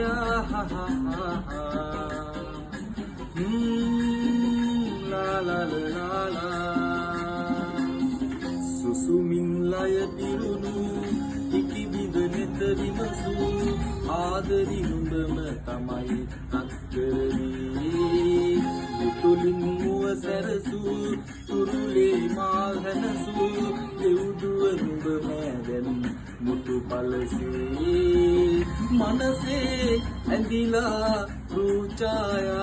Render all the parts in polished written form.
ah, ah, ah, ah. La la la la la. Susumin laya pirunu ikibida neta vimasu ආදරි නුඹම තමයි අක්කරවි මුතුලින් මුව සැරසු තුරුලේ මාහනසු දෙව්දුව නුඹ මෑදැන් මුතු පලසේ මනසේ ඇඳිලා රූචායා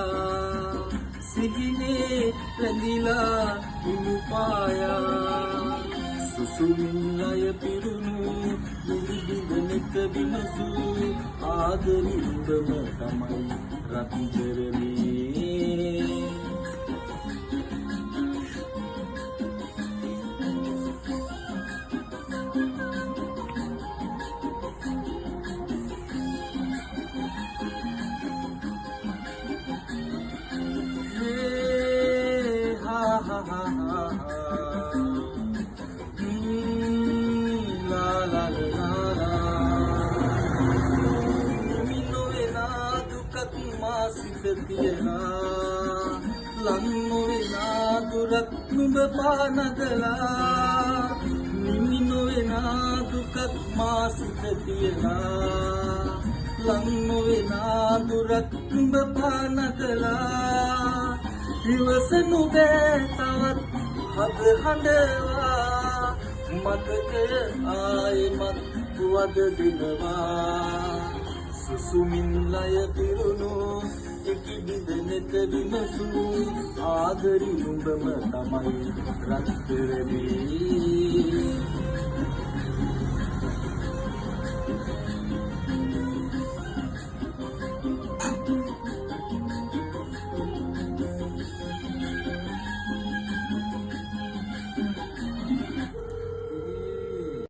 සිහිනේ රැඳිලා විමුපායා සුසුමින් අය පිරුණු බුදුබිඳනෙත විමසු ආදරි නුඹම තමයි රත්තරනේ ha ha ha ha ලං නොවෙනා දුරක් නුඹ පානදලා නිමි නොවෙනා දුකක් මා සිත තියලා ලං නොවෙනා දුරක් නුඹ පානදලා ඉවසනු බෑ තවත් හද හඬවා මතකය ආයෙමත් වද දෙනවා සුසුමින් ලය පිරුණු ඉකිබිඳ නෙත විමසු ආදරි නුඹම තමයි රත්තරනේ